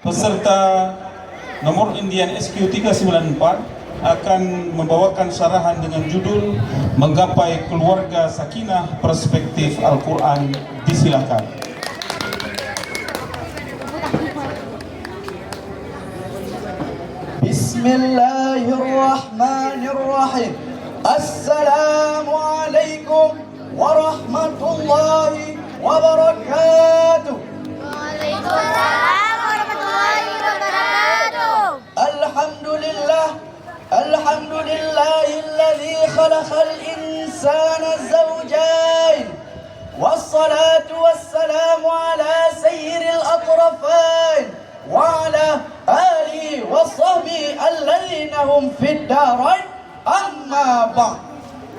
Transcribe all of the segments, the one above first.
Peserta nomor Indian SQ 394 akan membawakan syarahan dengan judul Menggapai Keluarga Sakinah Perspektif Al-Quran. Disilakan. Bismillahirrahmanirrahim. Assalamualaikum warahmatullahi wabarakatuh. Waalaikumsalam warahmatullahi wabarakatuh. Alhamdulillahilladzi khalaqal insana zawjain. Wassalatu wassalamu ala sayyidil atrafain wa ala alihi wa sahbihi alladzina hum fid darain. Amma ba'd.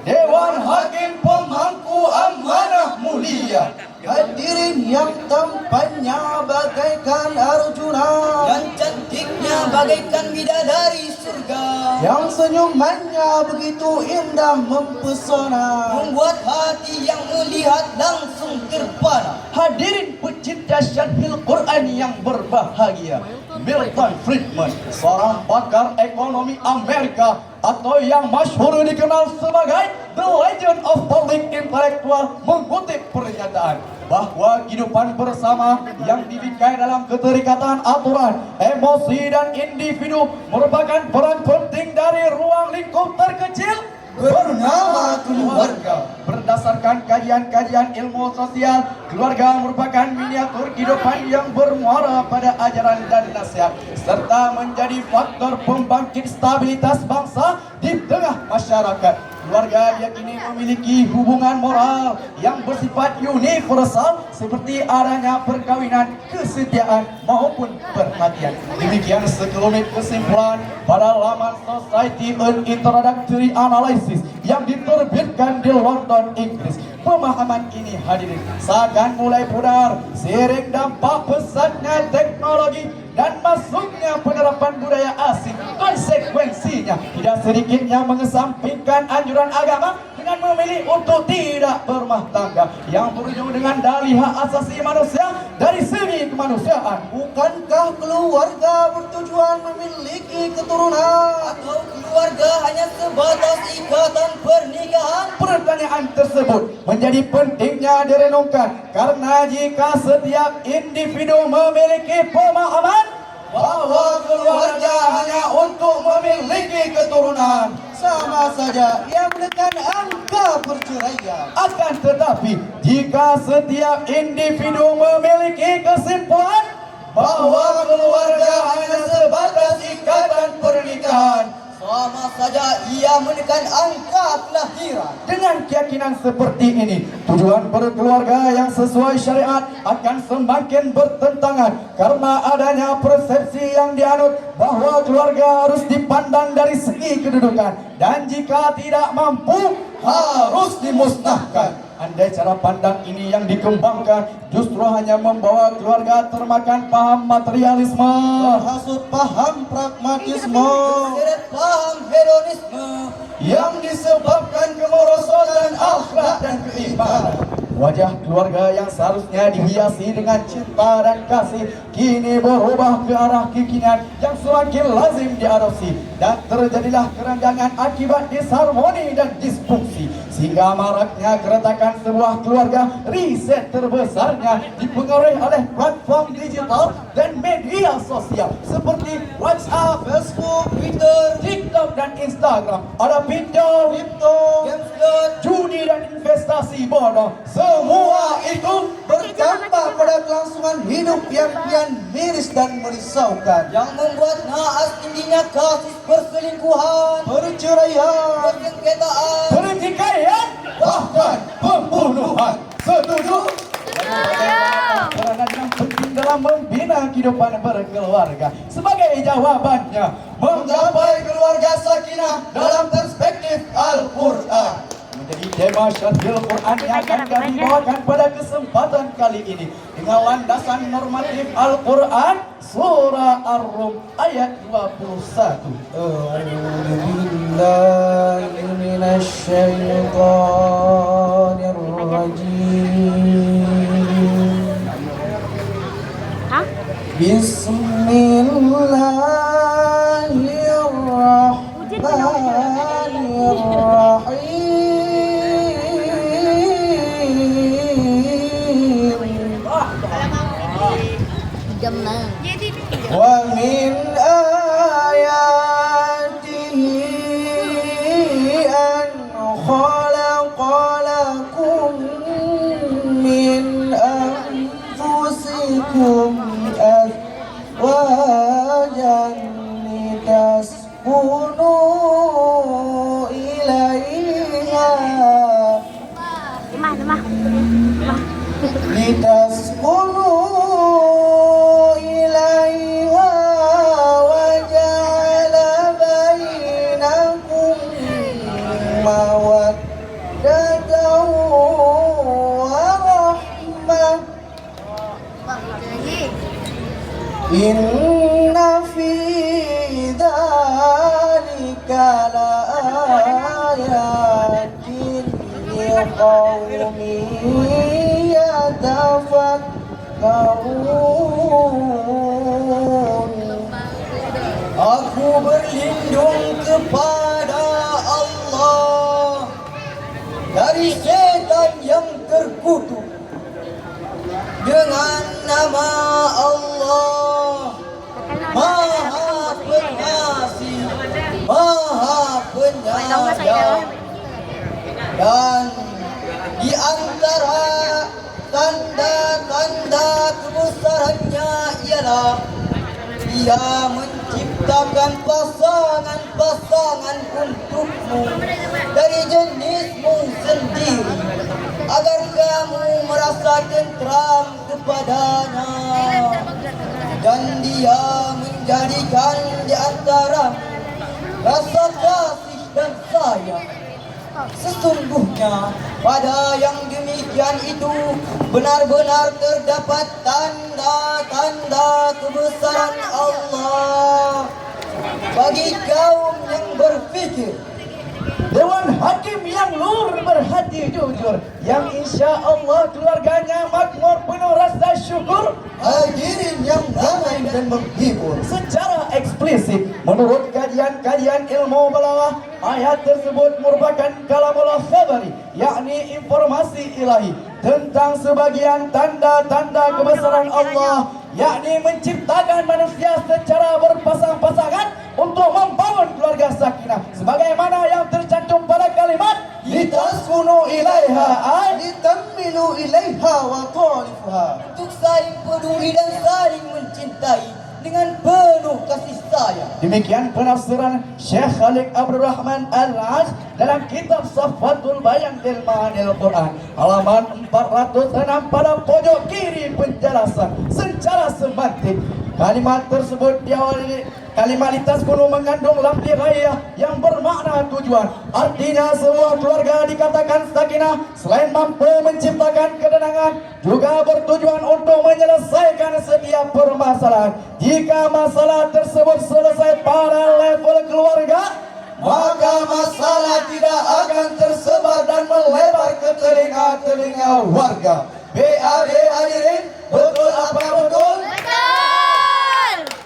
Dewan Hakim Pemangku Amanah Mulia, hadirin yang tampannya bagaikan Arjuna, yang cantiknya bagaikan bidadari surga, yang senyumannya begitu indah mempesona, membuat hati yang melihat langsung terpana. hadirin pecinta syarhil Quran yang berbahagia, Milton Friedman, seorang pakar ekonomi Amerika atau yang masyhur dikenal sebagai The Legend of Public Intellectual, mengutip pernyataan bahwa kehidupan bersama yang dibingkai dalam keterikatan aturan, emosi dan individu merupakan peran penting dari ruang lingkup terkecil bernama keluarga. Berdasarkan kajian-kajian ilmu sosial, keluarga merupakan miniatur kehidupan yang bermuara pada ajaran dan nasihat, serta menjadi faktor pembangkit stabilitas bangsa di tengah masyarakat. Keluarga diyakini memiliki hubungan moral yang bersifat universal seperti adanya perkawinan, kesetiaan maupun perhatian. Demikian sekelumit kesimpulan pada laman Society and Introductory Analysis yang diterbitkan di London, Inggris. Pemahaman ini hadirin seakan mulai pudar seiring dampak pesatnya teknologi dan masuknya penerapan budaya asing. Konsekuensinya tidak sedikitnya mengesampingkan anjuran agama dengan memilih untuk tidak berumah tangga yang berujung dengan dalih hak asasi manusia dari segi kemanusiaan. Bukankah keluarga bertujuan memiliki keturunan? Atau keluarga hanya sebatas ikatan pernikahan? Pertanyaan tersebut menjadi pentingnya direnungkan karena jika setiap individu memiliki pemahaman bahwa keluarga hanya untuk memiliki keturunan, sama saja ia menekan angka perceraian. Akan tetapi jika setiap individu memiliki kesimpulan bahwa keluarga hanya sebatas ikatan pernikahan, Sama saja ia menekan angka kelahiran. dengan keyakinan seperti ini, tujuan berkeluarga yang sesuai syariat akan semakin bertentangan karena adanya persepsi yang dianut bahwa keluarga harus dipandang dari segi kedudukan dan jika tidak mampu harus dimusnahkan. Andai cara pandang ini yang dikembangkan justru hanya membawa keluarga termakan paham materialisme, terhasut paham pragmatisme, Terseret paham hedonisme yang disebabkan kemerosotan akhlak dan keimanan. Wajah keluarga yang seharusnya dihiasi dengan cinta dan kasih kini berubah ke arah kekinian yang semakin lazim diadopsi, dan terjadilah keranjangan akibat disharmoni dan disfungsi sehingga maraknya keretakan sebuah keluarga. Riset terbesarnya dipengaruhi oleh platform digital dan media sosial seperti WhatsApp, Facebook, Twitter, TikTok dan Instagram. Ada pinjol, kripto, game slot, judi dan investasi bodong. Semua itu berdampak pada kelangsungan hidup yang kian miris dan merisaukan, yang membuat naas tingginya kasus perselingkuhan, perceraian, persengketaan, pertikaian, bahkan pembunuhan. Setuju? Peranan yang penting dalam membina kehidupan berkeluarga. Sebagai jawabannya, menggapai keluarga sakinah dalam perspektif Al-Quran menjadi tema syarhil Quran yang akan kami bawakan pada kesempatan kali ini dengan landasan normatif Al-Quran surah Ar-Rum ayat 21. A'udzu billahi minasy syaithanir rajim. Gemna. Wa min ayatihi an khalaqa lakum min anfusikum azwajan litaskunu ilaiha litaskunu ilaiha wa ja'ala bainakum mawaddatan wa rahmah. Inna fi dzalika laayatin liqaumin yatafakkarun. Aku berlindung kepada Allah dari setan yang terkutuk dengan nama Allah Maha Pengasih, Maha Penyayang. Dan di antara tanda-tanda kebesarannya ialah Dia menciptakan pasangan-pasangan untukmu dari jenismu sendiri agar kamu merasa tentram kepadanya, dan Dia menjadikan di antara rasa kasih dan sayang. Sesungguhnya pada yang demikian itu benar-benar terdapat tanda-tanda kebesaran Allah bagi kaum yang berfikir. Dewan Hakim yang lur berhati jujur, yang insya Allah keluarganya makmur penuh rasa syukur, hadirin yang damai dan menghibur. Secara eksplisit menurut kajian-kajian ilmu balaghah, ayat tersebut merupakan kalamullah khabari, yakni informasi ilahi tentang sebagian tanda-tanda kebesaran Allah, yakni menciptakan manusia secara berpasang-pasangan untuk membangun keluarga sakinah, sebagaimana yang tercantum pada kalimat litaskunu ilaiha ay litamminu ilaiha wa talifuha, untuk saling peduli dan saling mencintai dengan penuh kasih sayang. Demikian penafsiran Syekh Khalid Abdul Rahman Al-As dalam kitab Safatul Bayan fil Ma'anil Quran halaman 406 pada pojok kiri penjelasan secara semantik. Kalimat tersebut diawali kalimat litaskunu mengandung lafzi ghaiyah yang bermakna tujuan. Artinya semua keluarga dikatakan sakinah selain mampu menciptakan ketenangan, juga bertujuan untuk menyelesaikan setiap permasalahan. Jika masalah tersebut selesai pada level keluarga, maka masalah tidak akan tersebar dan melebar ke telinga-telinga warga. BAD hadirin, betul apa betul?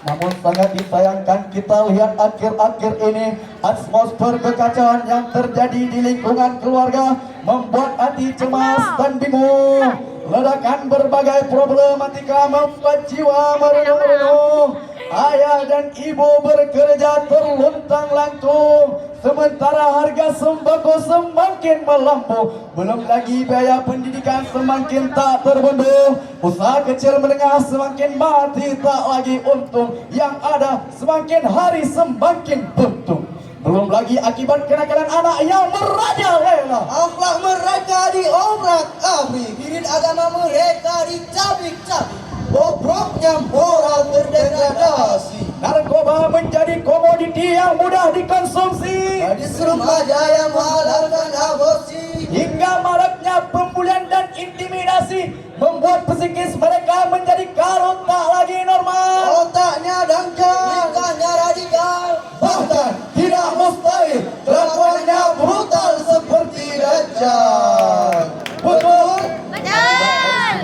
Namun sangat disayangkan kita lihat akhir-akhir ini atmosfer kekacauan yang terjadi di lingkungan keluarga membuat hati cemas dan bingung. Ledakan berbagai problematika membuat jiwa merenung-renung. Ayah dan ibu bekerja terluntang-lantung, sementara harga sembako semakin melambung. Belum lagi biaya pendidikan semakin tak terbendung. Usaha kecil menengah semakin mati tak lagi untung. Yang ada semakin hari semakin buntung. Belum lagi akibat kenakalan anak yang merajalela. Akhlak mereka diobrak-abrik, diri agama mereka dicabik-cabik. Bobroknya moral terdegradasi. Narkoba menjadi komoditi yang mudah dikonsumsi. Gadis remaja yang menghalalkan aborsi. Hingga maraknya pembulian dan intimidasi membuat psikis mereka menjadi karut tak lagi normal. Otaknya dangkal, nikahnya radikal, bahkan tidak mustahil kelakuannya brutal seperti Dajjal. Betul? Betul.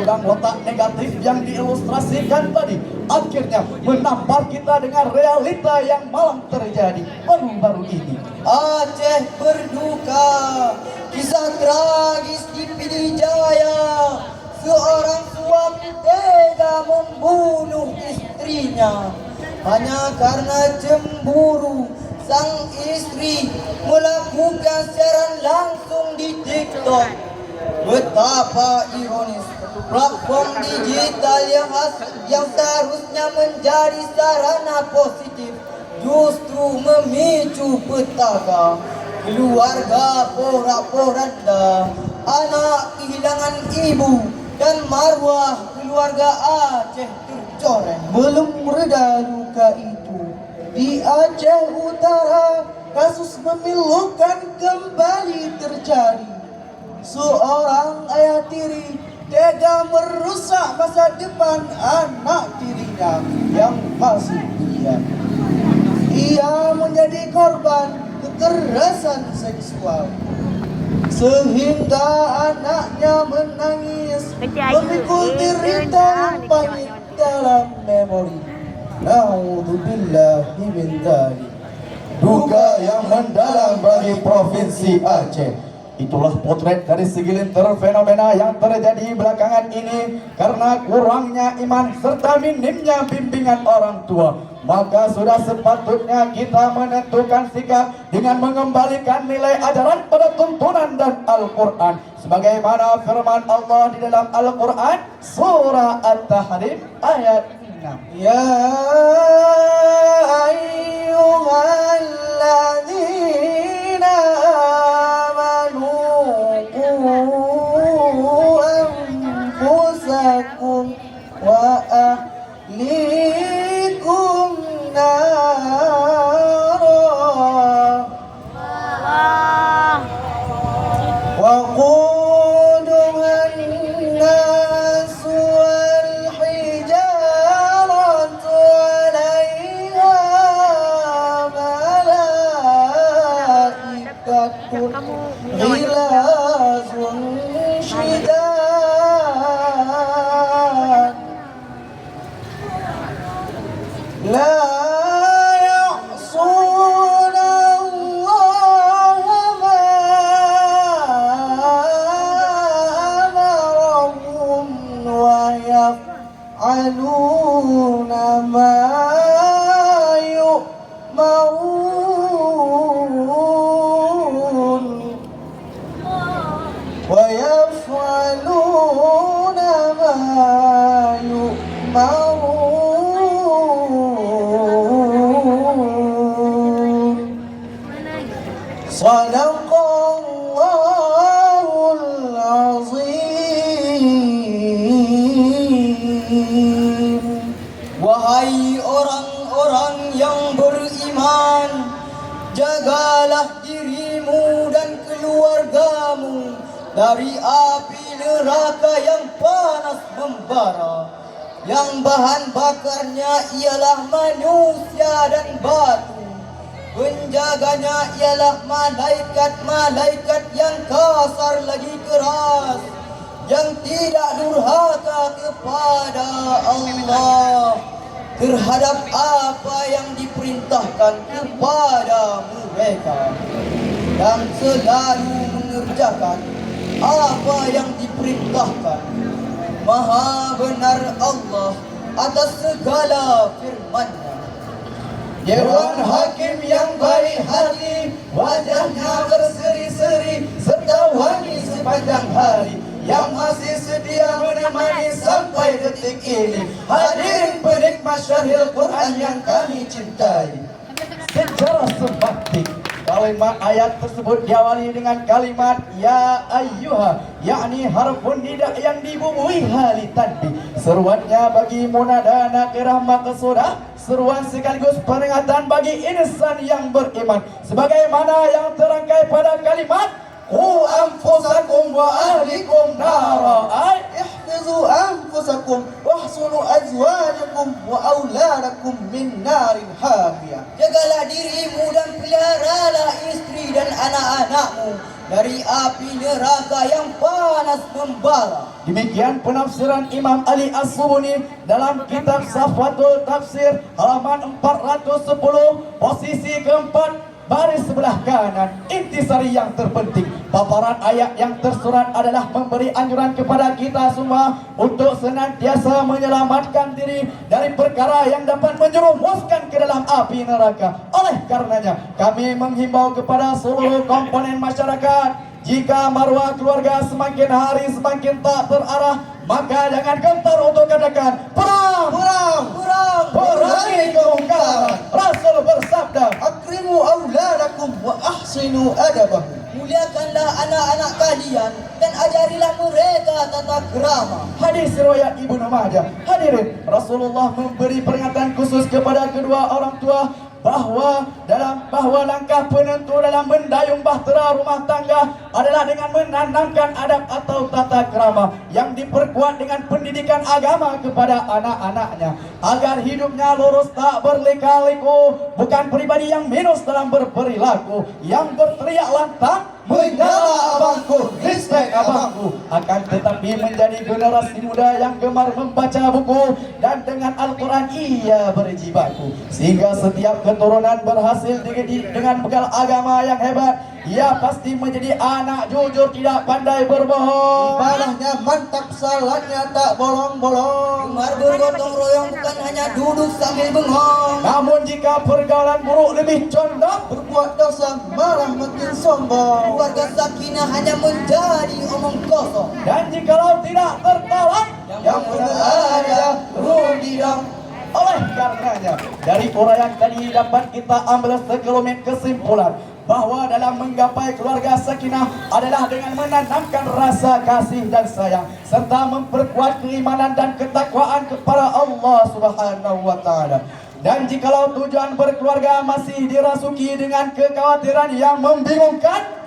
Sedang otak negatif yang diilustrasikan tadi akhirnya menampar kita dengan realita yang malang terjadi baru-baru ini. Aceh berduka, kisah tragis di Pidijaya. Seorang suami tega membunuh istrinya hanya karena cemburu. Sang istri melakukan siaran langsung di TikTok. Betapa ironis, platform digital yang seharusnya menjadi sarana positif justru memicu petaka. Keluarga porak-poranda, anak kehilangan ibu, dan marwah keluarga Aceh tercoreng. Belum reda luka itu di Aceh Utara, kasus memilukan kembali terjadi. Seorang ayah tiri tega merusak masa depan anak tirinya yang masih belia. Ia menjadi korban kekerasan seksual sehingga anaknya menangis memikul derita yang pahit dalam memori. Na'udzubillahi min dzalik. Duka yang mendalam bagi Provinsi Aceh. Itulah potret dari segelintir fenomena yang terjadi belakangan ini karena kurangnya iman serta minimnya bimbingan orang tua. Maka sudah sepatutnya kita menentukan sikap dengan mengembalikan nilai ajaran pada tuntunan dan Al-Quran. Sebagaimana firman Allah di dalam Al-Quran surah At-Tahrim ayat 6. Ya ayyuhalladzina amanu anfusakum wa ahlikum nara wa quduha an-nas wal hijaratu 'alaiha malaikatun ghilazun shidad la ya'suna Allah ma amarahum wa yaf'aluna ma yu'marun wa yaf'aluna ma yu'marun. Sadaqallahul azim. Wahai orang-orang yang beriman, jagalah dirimu dan keluargamu dari api neraka yang panas membara, yang bahan bakarnya ialah manusia dan batu. Penjaganya ialah malaikat-malaikat yang kasar lagi keras, yang tidak durhaka kepada Allah terhadap apa yang diperintahkan kepada mereka, dan selalu mengerjakan apa yang diperintahkan. Maha benar Allah atas segala firman-Nya. Dewan Hakim yang baik hati, wajahnya berseri-seri serta wangi sepanjang hari, yang masih sedia menemani sampai detik ini. Hadirin penikmat Syahril Quran yang kami cintai, secara sebatik kalimat ayat tersebut diawali dengan kalimat ya ayyuha, yakni harfun nida yang dibubuhi hali tanbih. Seruannya bagi munada nakirah maqsudah, seruan sekaligus peringatan bagi insan yang beriman, sebagaimana yang terangkai pada kalimat qu anfusakum wa ahlikum nara, ay ihfizu anfusakum wahsunu azwajakum wa auladakum min narin hamiyah. Jagalah dirimu dan peliharalah istri dan anak-anakmu dari api neraka yang panas membara. Demikian penafsiran Imam Ali As-Subuni dalam kitab Safwatul Tafsir halaman 410, posisi keempat, baris sebelah kanan. Intisari yang terpenting, paparan ayat yang tersurat adalah memberi anjuran kepada kita semua untuk senantiasa menyelamatkan diri dari perkara yang dapat menjerumuskan ke dalam api neraka. Oleh karenanya, kami menghimbau kepada seluruh komponen masyarakat, jika maruah keluarga semakin hari semakin tak terarah, maka jangan gentar untuk katakan perang, Perang, perang, perangi kemungkaran. Rasul bersabda, akrimu auladakum wa ahsinu adabahum. Muliakanlah anak-anak kalian dan ajarilah mereka tata krama. hadis riwayat Ibnu Majah. Hadirin, Rasulullah memberi peringatan khusus kepada kedua orang tua bahwa langkah penentu dalam mendayung bahtera rumah tangga adalah dengan menanamkan adab atau tata krama yang diperkuat dengan pendidikan agama kepada anak-anaknya agar hidupnya lurus tak berlika-liku, bukan pribadi yang minus dalam berperilaku, yang berteriak lantang menyala abangku, respect abangku, akan tetapi menjadi generasi muda yang gemar membaca buku dan dengan Al-Quran ia berjibaku, sehingga setiap keturunan berhasil dididik dengan bekal agama yang hebat. Ia pasti menjadi anak jujur, tidak pandai berbohong. Ibadahnya mantap, salatnya tak bolong-bolong. Gemar bergotong royong, bukan hanya duduk sambil bengong. Namun jika pergaulan buruk lebih condong, Berbuat dosa malah makin sombong. Keluarga sakinah hanya menjadi omong kosong. dan jikalau tidak tertolong, Yang benar ada rugi dong. oleh karenanya, dari uraian tadi dapat kita ambil sekelumit kesimpulan bahwa dalam menggapai keluarga sakinah adalah dengan menanamkan rasa kasih dan sayang serta memperkuat keimanan dan ketakwaan kepada Allah Subhanahu wa taala. Dan jikalau tujuan berkeluarga masih dirasuki dengan kekhawatiran yang membingungkan,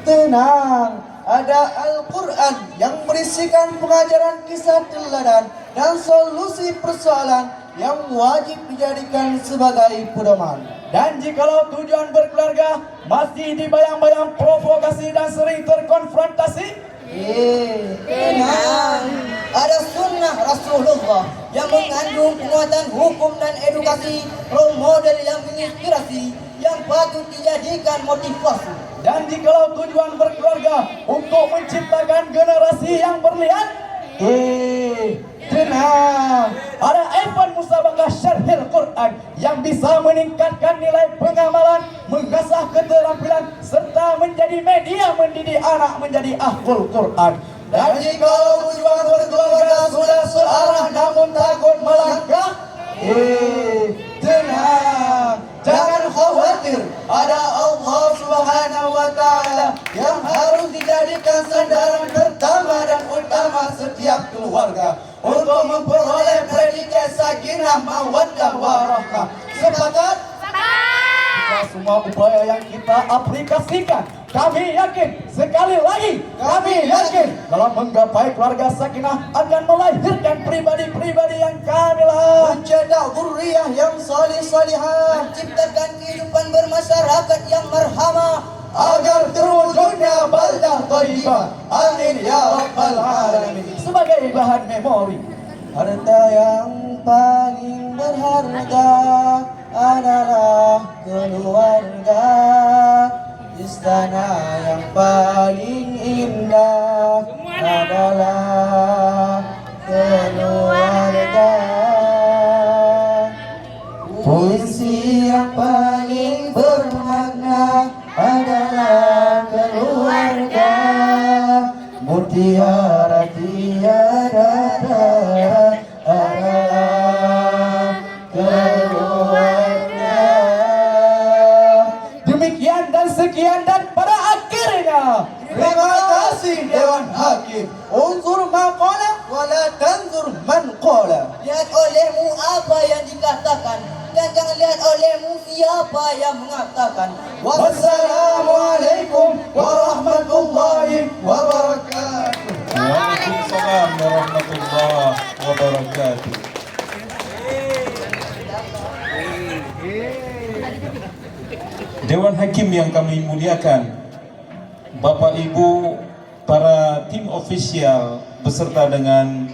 Tenang, ada Al-Quran yang berisikan pengajaran kisah teladan dan solusi persoalan yang wajib dijadikan sebagai pedoman. dan jikalau tujuan berkeluarga masih dibayang-bayang provokasi dan sering terkonfrontasi, Tenang, ada sunnah Rasulullah yang mengandung penguatan hukum dan edukasi, role model yang menginspirasi, yang patut dijadikan motivasi. dan jikalau tujuan berkeluarga untuk menciptakan generasi yang berlian, tenang, ada event musabaqah syarhil Quran yang bisa meningkatkan nilai pengamalan, mengasah keterampilan serta menjadi media mendidik anak menjadi ahlul Quran. Dan jikalau tujuan berkeluarga sudah searah namun takut melangkah, tenang, jangan khawatir, ada Allah Subhanahu wa taala yang harus dijadikan sandaran pertama dan utama setiap keluarga untuk memperoleh predikat sakinah mawaddah warahmah. Sepakat? Jika semua upaya yang kita aplikasikan, kami yakin, sekali lagi kami yakin, dalam menggapai keluarga sakinah akan melahirkan pribadi-pribadi yang kamilah, Mencetak zuriyah yang salih-salihah, menciptakan kehidupan bermasyarakat yang marhamah, agar terwujudnya baldah thayyibah. Amin ya rabbal alamin. Sebagai bahan memori, harta yang paling berharga adalah keluarga. Istana yang paling indah adalah keluarga. Puisi yang paling bermakna adalah keluarga. Mutiara tiada tara adalah keluarga. demikian dan sekian, dan pada akhirnya Terima kasih Dewan Hakim. Unsur maqala wala tanzur man qala. Lihat olehmu apa yang dikatakan dan jangan lihat olehmu siapa yang mengatakan. wassalamualaikum warahmatullahi wabarakatuh. Waalaikumsalam warahmatullahi wabarakatuh. Dewan Hakim yang kami muliakan, Bapak Ibu, para tim ofisial beserta dengan